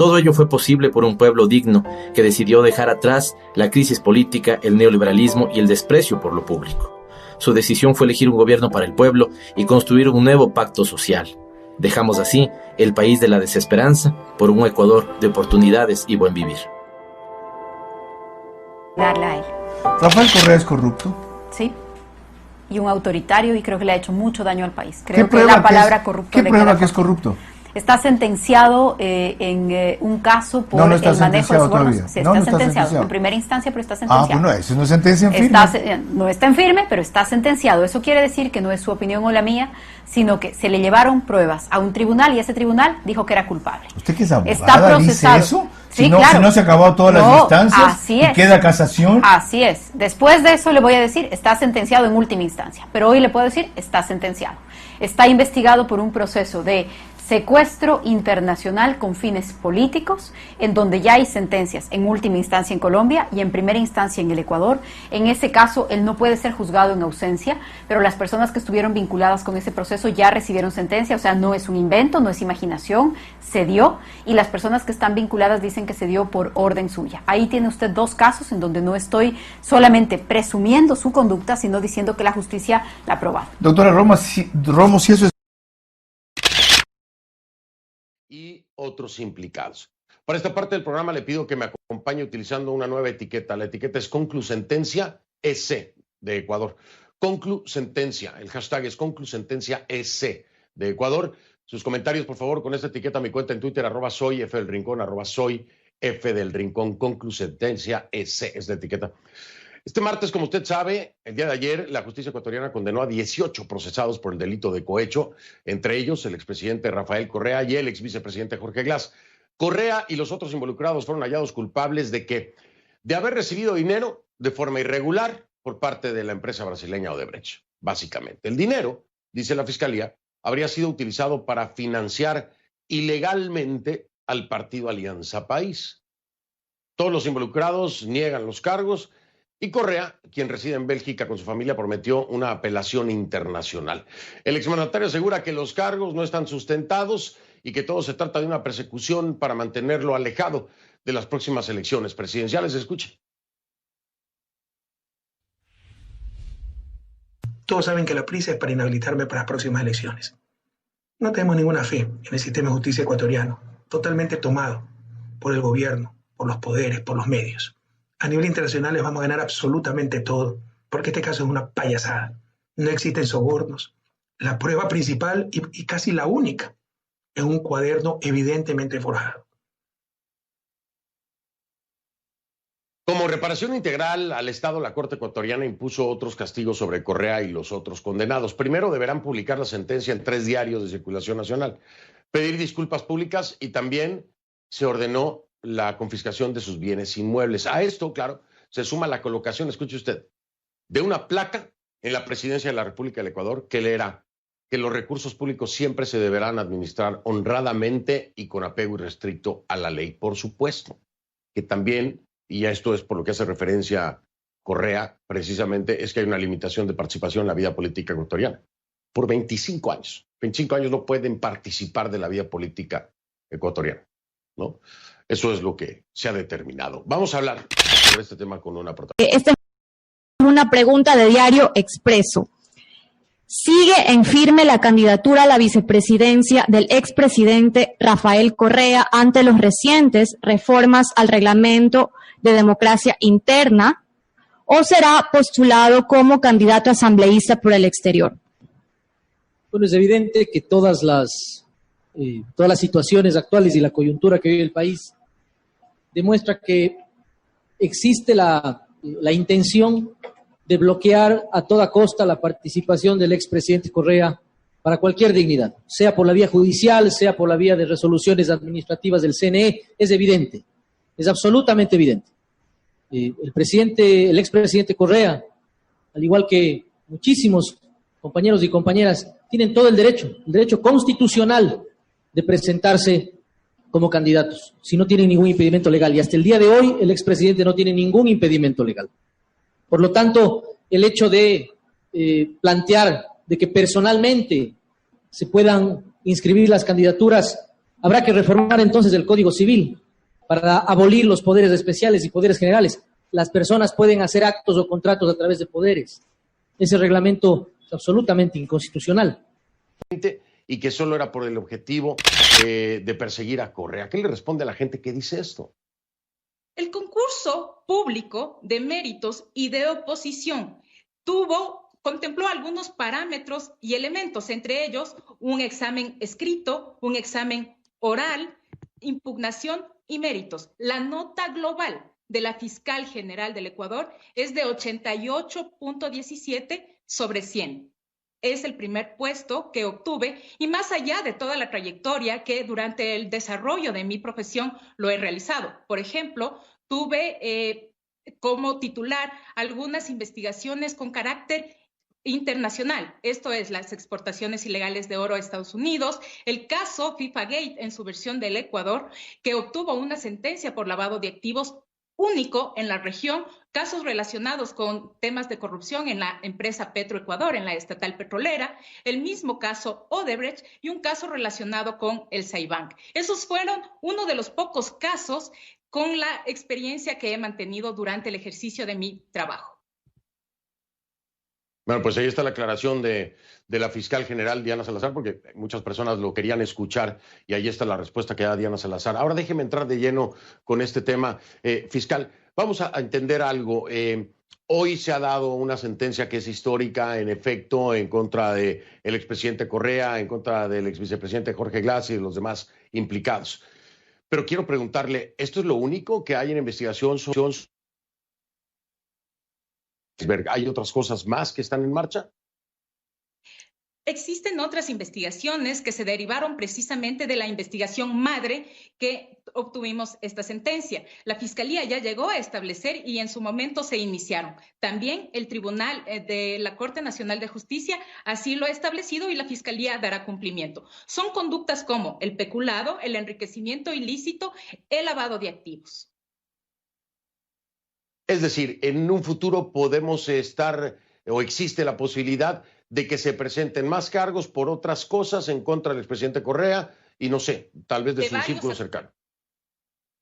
Todo ello fue posible por un pueblo digno que decidió dejar atrás la crisis política, el neoliberalismo y el desprecio por lo público. Su decisión fue elegir un gobierno para el pueblo y construir un nuevo pacto social. Dejamos así el país de la desesperanza por un Ecuador de oportunidades y buen vivir. Darle a él. ¿Rafael Correa es corrupto? Sí. Y un autoritario, y creo que le ha hecho mucho daño al país. Creo que la palabra corrupto ¿Qué le prueba queda que es corrupto? Está sentenciado en un caso por el manejo de sobornos. Sí, está sentenciado en primera instancia, pero está sentenciado. Ah, bueno, eso no es sentencia en firme. No está en firme, pero está sentenciado. Eso quiere decir que no es su opinión o la mía, sino que se le llevaron pruebas a un tribunal y ese tribunal dijo que era culpable. ¿Usted que es abogada está procesado. dice eso? Sí, si no, claro. Si no se acabaron todas las instancias así y queda casación. Así es. Después de eso le voy a decir, está sentenciado en última instancia. Pero hoy le puedo decir, está sentenciado. Está investigado por un proceso de secuestro internacional con fines políticos, en donde ya hay sentencias en última instancia en Colombia y en primera instancia en el Ecuador. En ese caso, él no puede ser juzgado en ausencia, pero las personas que estuvieron vinculadas con ese proceso ya recibieron sentencia, o sea, no es un invento, no es imaginación, se dio, y las personas que están vinculadas dicen que se dio por orden suya. Ahí tiene usted dos casos en donde no estoy solamente presumiendo su conducta, sino diciendo que la justicia la ha aprobado. Doctora Romo, si eso es... Y otros implicados. Para esta parte del programa le pido que me acompañe utilizando una nueva etiqueta. La etiqueta es Conclusentencia EC de Ecuador. Conclusentencia, el hashtag es Conclusentencia EC de Ecuador. Sus comentarios, por favor, con esta etiqueta a mi cuenta en Twitter, @soyfdelrincón, @soyfdelrincón, Conclusentencia EC es la etiqueta. Este martes, como usted sabe, el día de ayer, la justicia ecuatoriana condenó a 18 procesados por el delito de cohecho, entre ellos el expresidente Rafael Correa y el exvicepresidente Jorge Glass. Correa y los otros involucrados fueron hallados culpables de haber recibido dinero de forma irregular por parte de la empresa brasileña Odebrecht, básicamente. El dinero, dice la fiscalía, habría sido utilizado para financiar ilegalmente al partido Alianza País. Todos los involucrados niegan los cargos. Y Correa, quien reside en Bélgica con su familia, prometió una apelación internacional. El exmandatario asegura que los cargos no están sustentados y que todo se trata de una persecución para mantenerlo alejado de las próximas elecciones presidenciales. Escuchen. Todos saben que la prisa es para inhabilitarme para las próximas elecciones. No tenemos ninguna fe en el sistema de justicia ecuatoriano, totalmente tomado por el gobierno, por los poderes, por los medios. A nivel internacional les vamos a ganar absolutamente todo, porque este caso es una payasada. No existen sobornos. La prueba principal y casi la única es un cuaderno evidentemente forjado. Como reparación integral al Estado, la Corte ecuatoriana impuso otros castigos sobre Correa y los otros condenados. Primero, deberán publicar la sentencia en 3 diarios de circulación nacional, pedir disculpas públicas y también se ordenó la confiscación de sus bienes inmuebles. A esto, claro, se suma la colocación, escuche usted, de una placa en la presidencia de la República del Ecuador que leerá que los recursos públicos siempre se deberán administrar honradamente y con apego irrestricto a la ley. Por supuesto que también, y esto es por lo que hace referencia Correa, precisamente, es que hay una limitación de participación en la vida política ecuatoriana. Por 25 años. 25 años no pueden participar de la vida política ecuatoriana, ¿no? Eso es lo que se ha determinado. Vamos a hablar sobre este tema con una protagonista. Esta es una pregunta de Diario Expreso. ¿Sigue en firme la candidatura a la vicepresidencia del expresidente Rafael Correa ante los recientes reformas al reglamento de democracia interna o será postulado como candidato asambleísta por el exterior? Bueno, es evidente que todas las situaciones actuales y la coyuntura que vive el país demuestra que existe la intención de bloquear a toda costa la participación del expresidente Correa para cualquier dignidad, sea por la vía judicial, sea por la vía de resoluciones administrativas del CNE. Es evidente, es absolutamente evidente. El expresidente Correa, al igual que muchísimos compañeros y compañeras, tienen todo el derecho constitucional de presentarse como candidatos, si no tienen ningún impedimento legal. Y hasta el día de hoy, el expresidente no tiene ningún impedimento legal. Por lo tanto, el hecho de plantear de que personalmente se puedan inscribir las candidaturas Habrá que reformar entonces el Código Civil para abolir los poderes especiales y poderes generales. Las personas pueden hacer actos o contratos a través de poderes. Ese reglamento es absolutamente inconstitucional. Y que solo era por el objetivo de perseguir a Correa. ¿Qué le responde a la gente que dice esto? El concurso público de méritos y de oposición contempló algunos parámetros y elementos, entre ellos un examen escrito, un examen oral, impugnación y méritos. La nota global de la fiscal general del Ecuador es de 88.17 sobre 100. Es el primer puesto que obtuve y más allá de toda la trayectoria que durante el desarrollo de mi profesión lo he realizado. Por ejemplo, tuve como titular algunas investigaciones con carácter internacional, esto es las exportaciones ilegales de oro a Estados Unidos, el caso FIFA Gate en su versión del Ecuador, que obtuvo una sentencia por lavado de activos único en la región, casos relacionados con temas de corrupción en la empresa Petroecuador, en la estatal petrolera, el mismo caso Odebrecht y un caso relacionado con el Saibank. Esos fueron uno de los pocos casos con la experiencia que he mantenido durante el ejercicio de mi trabajo. Bueno, pues ahí está la aclaración de la fiscal general Diana Salazar, porque muchas personas lo querían escuchar y ahí está la respuesta que da Diana Salazar. Ahora déjeme entrar de lleno con este tema. Fiscal, vamos a entender algo. Hoy se ha dado una sentencia que es histórica, en efecto, en contra del expresidente Correa, en contra del exvicepresidente Jorge Glass y de los demás implicados. Pero quiero preguntarle, ¿esto es lo único que hay en investigación? ¿Hay otras cosas más que están en marcha? Existen otras investigaciones que se derivaron precisamente de la investigación madre que obtuvimos esta sentencia. La Fiscalía ya llegó a establecer y en su momento se iniciaron. También el Tribunal de la Corte Nacional de Justicia así lo ha establecido y la Fiscalía dará cumplimiento. Son conductas como el peculado, el enriquecimiento ilícito, el lavado de activos. Es decir, en un futuro podemos estar o existe la posibilidad de que se presenten más cargos por otras cosas en contra del expresidente Correa y no sé, tal vez de su círculo cercano.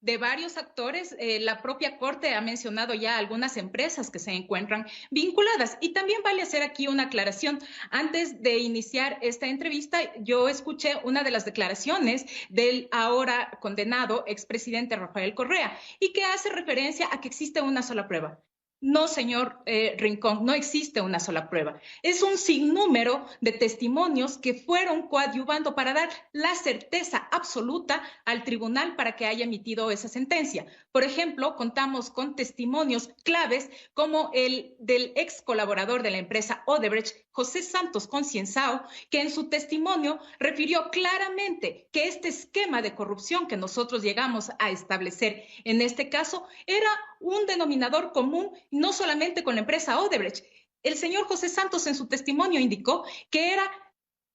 De varios actores, la propia Corte ha mencionado ya algunas empresas que se encuentran vinculadas. Y también vale hacer aquí una aclaración. Antes de iniciar esta entrevista, yo escuché una de las declaraciones del ahora condenado expresidente Rafael Correa y que hace referencia a que existe una sola prueba. No, señor Rincón, no existe una sola prueba. Es un sinnúmero de testimonios que fueron coadyuvando para dar la certeza absoluta al tribunal para que haya emitido esa sentencia. Por ejemplo, contamos con testimonios claves como el del ex colaborador de la empresa Odebrecht, José Santos Concienzao, que en su testimonio refirió claramente que este esquema de corrupción que nosotros llegamos a establecer en este caso era un denominador común, no solamente con la empresa Odebrecht. El señor José Santos en su testimonio indicó que era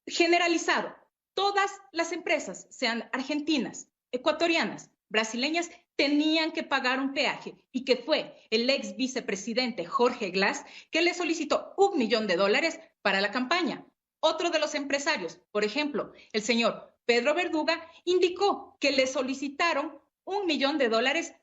generalizado. Todas las empresas, sean argentinas, ecuatorianas, brasileñas, tenían que pagar un peaje y que fue el ex vicepresidente Jorge Glass que le solicitó $1 millón para la campaña. Otro de los empresarios, por ejemplo, el señor Pedro Verduga, indicó que le solicitaron $1 millón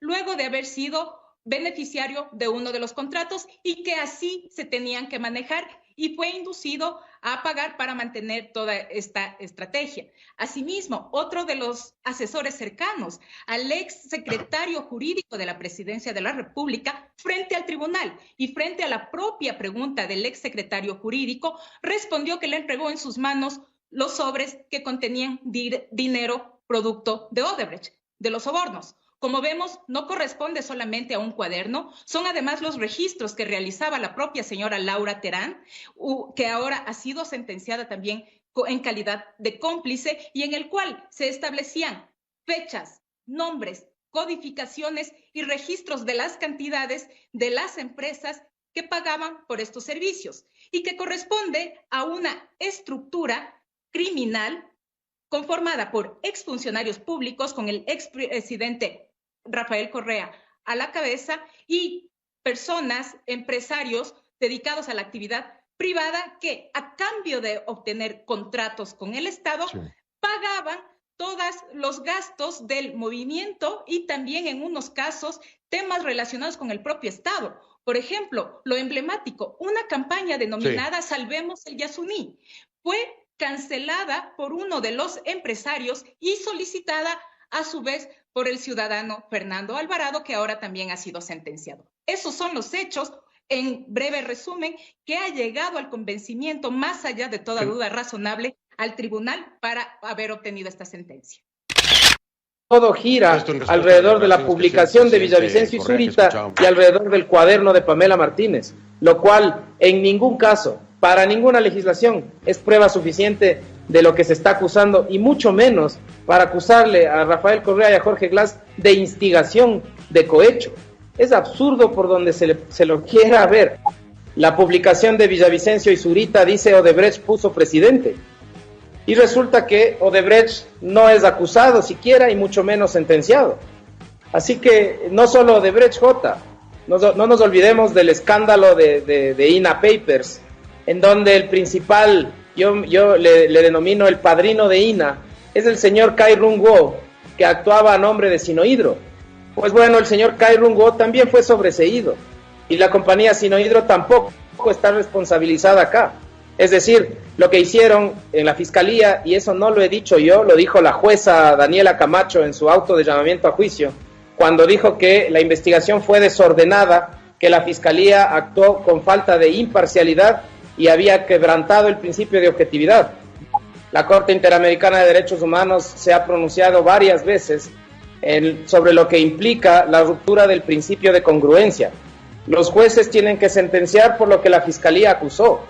luego de haber sido beneficiario de uno de los contratos y que así se tenían que manejar y fue inducido a pagar para mantener toda esta estrategia. Asimismo, otro de los asesores cercanos al ex secretario jurídico de la Presidencia de la República, frente al tribunal y frente a la propia pregunta del ex secretario jurídico, respondió que le entregó en sus manos los sobres que contenían dinero producto de Odebrecht, de los sobornos. Como vemos, no corresponde solamente a un cuaderno, son además los registros que realizaba la propia señora Laura Terán, que ahora ha sido sentenciada también en calidad de cómplice y en el cual se establecían fechas, nombres, codificaciones y registros de las cantidades de las empresas que pagaban por estos servicios y que corresponde a una estructura criminal conformada por exfuncionarios públicos con el expresidente Rafael Correa a la cabeza y personas, empresarios dedicados a la actividad privada que a cambio de obtener contratos con el Estado pagaban todos los gastos del movimiento y también en unos casos temas relacionados con el propio Estado. Por ejemplo, lo emblemático, una campaña denominada Salvemos el Yasuní fue cancelada por uno de los empresarios y solicitada a su vez por el ciudadano Fernando Alvarado, que ahora también ha sido sentenciado. Esos son los hechos, en breve resumen, que ha llegado al convencimiento, más allá de toda duda razonable, al tribunal para haber obtenido esta sentencia. Todo gira alrededor de la publicación de Villavicencio y Zurita y alrededor del cuaderno de Pamela Martínez, lo cual en ningún caso, para ninguna legislación, es prueba suficiente de lo que se está acusando, y mucho menos para acusarle a Rafael Correa y a Jorge Glass de instigación, de cohecho. Es absurdo por donde se lo quiera ver. La publicación de Villavicencio y Zurita dice Odebrecht puso presidente. Y resulta que Odebrecht no es acusado siquiera y mucho menos sentenciado. Así que no solo Odebrecht, no nos olvidemos del escándalo de INA Papers, en donde el principal, yo le denomino el padrino de INA, es el señor Kai Rung Wo, que actuaba a nombre de Sinohydro. Pues bueno, el señor Kai Rung Wo también fue sobreseído, y la compañía Sinohydro tampoco está responsabilizada acá. Es decir, lo que hicieron en la Fiscalía, y eso no lo he dicho yo, lo dijo la jueza Daniela Camacho en su auto de llamamiento a juicio, cuando dijo que la investigación fue desordenada, que la Fiscalía actuó con falta de imparcialidad y había quebrantado el principio de objetividad. La Corte Interamericana de Derechos Humanos se ha pronunciado varias veces sobre lo que implica la ruptura del principio de congruencia. Los jueces tienen que sentenciar por lo que la Fiscalía acusó.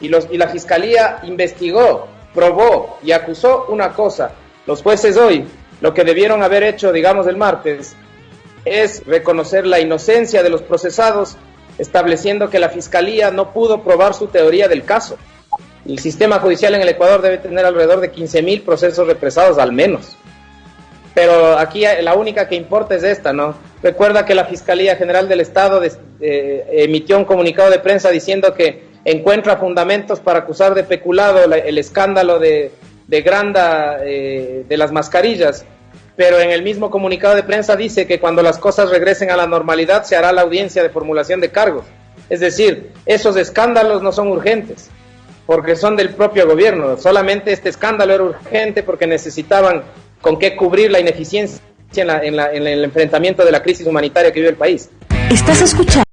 Y la Fiscalía investigó, probó y acusó una cosa. Los jueces hoy, lo que debieron haber hecho, digamos, el martes, es reconocer la inocencia de los procesados, estableciendo que la Fiscalía no pudo probar su teoría del caso. El sistema judicial en el Ecuador debe tener alrededor de 15.000 procesos represados al menos. Pero aquí la única que importa es esta, ¿no? Recuerda que la Fiscalía General del Estado emitió un comunicado de prensa diciendo que encuentra fundamentos para acusar de peculado el escándalo de Granda de las mascarillas, pero en el mismo comunicado de prensa dice que cuando las cosas regresen a la normalidad se hará la audiencia de formulación de cargos. Es decir, esos escándalos no son urgentes, porque son del propio gobierno. Solamente este escándalo era urgente porque necesitaban con qué cubrir la ineficiencia en el enfrentamiento de la crisis humanitaria que vive el país. ¿Estás escuchando?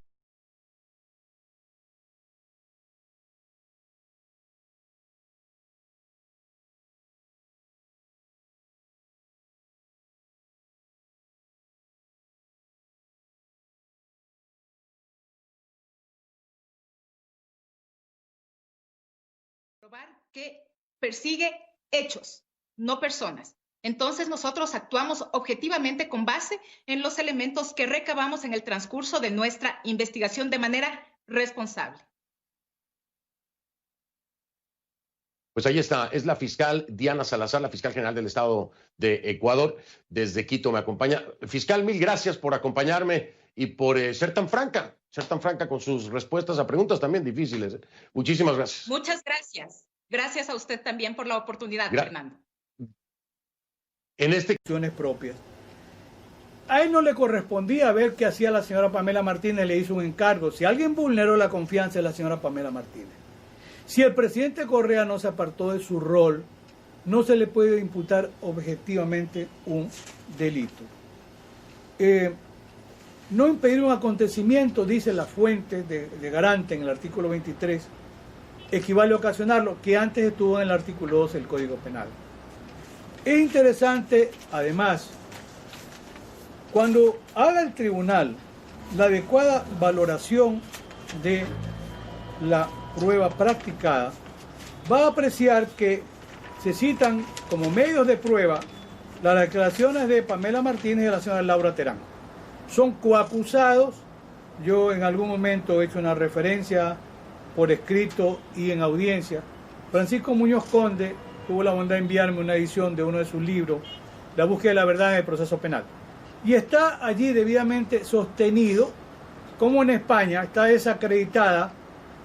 Que persigue hechos, no personas. Entonces nosotros actuamos objetivamente con base en los elementos que recabamos en el transcurso de nuestra investigación de manera responsable. Pues ahí está, es la fiscal Diana Salazar, la fiscal general del Estado de Ecuador. Desde Quito me acompaña. Fiscal, mil gracias por acompañarme y por ser tan franca con sus respuestas a preguntas también difíciles. Muchísimas gracias. Muchas gracias. Gracias a usted también por la oportunidad, Fernando. En propias. A él no le correspondía ver qué hacía la señora Pamela Martínez, le hizo un encargo. Si alguien vulneró la confianza de la señora Pamela Martínez, si el presidente Correa no se apartó de su rol, no se le puede imputar objetivamente un delito. No impedir un acontecimiento, dice la fuente de garante en el artículo 23, equivale a ocasionarlo, que antes estuvo en el artículo 12 del Código Penal. Es interesante, además, cuando haga el tribunal la adecuada valoración de la prueba practicada, va a apreciar que se citan como medios de prueba las declaraciones de Pamela Martínez y de la señora Laura Terán. Son coacusados. Yo en algún momento he hecho una referencia por escrito y en audiencia. Francisco Muñoz Conde tuvo la bondad de enviarme una edición de uno de sus libros, La búsqueda de la verdad en el proceso penal. Y está allí debidamente sostenido, como en España está desacreditada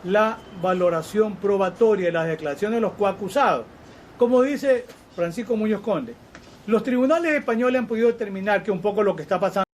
la valoración probatoria de las declaraciones de los coacusados. Como dice Francisco Muñoz Conde, Los tribunales españoles han podido determinar que un poco lo que está pasando